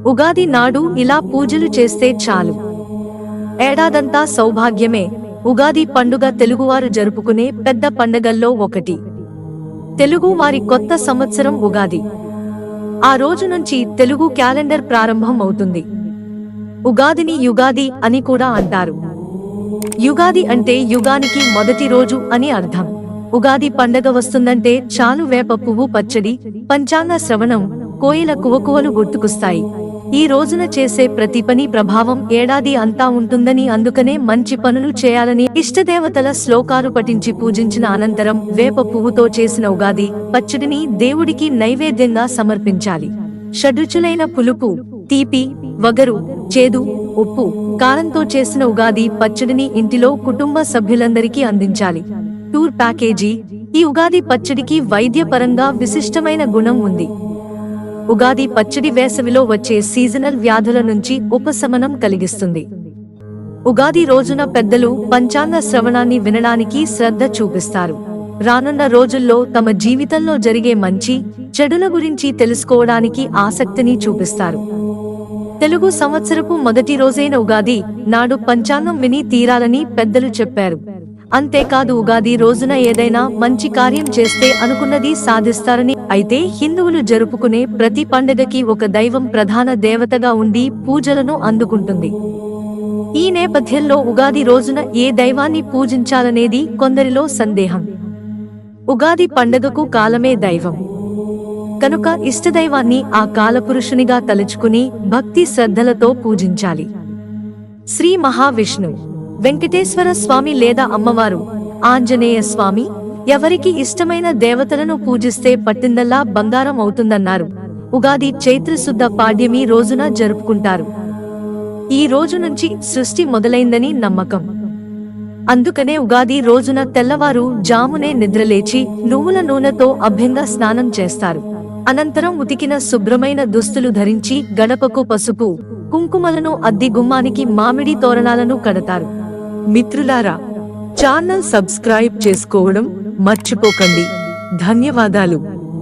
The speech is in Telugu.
ఉగాది నాడు ఇలా పూజలు చేస్తే చాలు. ఏడాదంతా సౌభాగ్యమే. ఉగాది పండుగ తెలుగువారు జరుపుకునే పెద్ద పండగల్లో ఒకటి. తెలుగు వారి కొత్త సంవత్సరం ఉగాది. ఆ రోజు నుంచి తెలుగు క్యాలెండర్ ప్రారంభం అవుతుంది. ఉగాదిని యుగాది అని కూడా అంటారు. యుగాది అంటే యుగానికి మొదటి రోజు అని అర్థం. ఉగాది పండగ వస్తుందంటే చాలు వేప పువ్వు పచ్చడి, పంచాంగ శ్రవణం, కోయిల కువకువలు గుర్తుకొస్తాయి. ఈ రోజున చేసే ప్రతి పని ప్రభావం ఏడాది అంతా ఉంటుందని, అందుకనే మంచి పనులు చేయాలని ఇష్టదేవతల శ్లోకాలు పఠించి పూజించిన అనంతరం వేప పువ్వుతో చేసిన ఉగాది పచ్చడిని దేవుడికి నైవేద్యంగా సమర్పించాలి. షడ్రుచులైన పులుపు, తీపి, వగరు, చేదు, ఉప్పు, కారంతో చేసిన ఉగాది పచ్చడిని ఇంటిలో కుటుంబ సభ్యులందరికీ అందించాలి. Tour package. ఈ ఉగాది పచ్చడికి వైద్యపరంగా విశిష్టమైన గుణం ఉంది. ఉగాది పచ్చడి వేసవిలో వచ్చే సీజనల్ వ్యాధుల నుంచి ఉపశమనం కలిగిస్తుంది. ఉగాది రోజున పెద్దలు పంచాంగ శ్రవణాన్ని వినడానికి శ్రద్ధ చూపిస్తారు. రానున్న రోజుల్లో తమ జీవితంలో జరిగే మంచి, చెడుల గురించి తెలుసుకోవడానికి ఆసక్తిని చూపిస్తారు. తెలుగు సంవత్సరపు మొదటి రోజైన ఉగాది నాడు పంచాంగం విని తీరాలని పెద్దలు చెప్పారు. అంతేకాదు ఉగాది రోజున ఏదైనా మంచి కార్యం చేస్తే అనుకున్నది సాధిస్తారని. అయితే హిందువులు జరుపుకునే ప్రతి పండుగకి ఒక దైవం ప్రధాన దేవతగా ఉండి పూజలను అందుకుంటుంది. ఈ నేపథ్యంలో ఉగాది రోజున ఏ దైవాన్ని పూజించాలనేది కొందరిలో సందేహం. ఉగాది పండుగకు కాలమే దైవం కనుక ఇష్టదైవాన్ని ఆ కాలపురుషునిగా తలుచుకుని భక్తి శ్రద్ధలతో పూజించాలి. శ్రీ మహావిష్ణు, వెంకటేశ్వర స్వామి లేదా అమ్మవారు, ఆంజనేయ స్వామి, ఎవరికి ఇష్టమైన దేవతలను పూజిస్తే పట్టిందల్లా బంగారం అవుతుందన్నారు. ఉగాది చైత్రశుద్ధ పాడ్యమి రోజున జరుపుకుంటారు. ఈ రోజు నుంచి సృష్టి మొదలైందని నమ్మకం. అందుకనే ఉగాది రోజున తెల్లవారు జామునే నిద్రలేచి నువ్వుల నూనెతో అభ్యంగా స్నానం చేస్తారు. అనంతరం ఉతికిన శుభ్రమైన దుస్తులు ధరించి గడపకు పసుపు, కుంకుమలను అద్ది గుమ్మానికి మామిడి తోరణాలను కడతారు. మిత్రులారా, ఛానల్ సబ్స్క్రైబ్ చేసుకోవడం మర్చిపోకండి. ధన్యవాదాలు.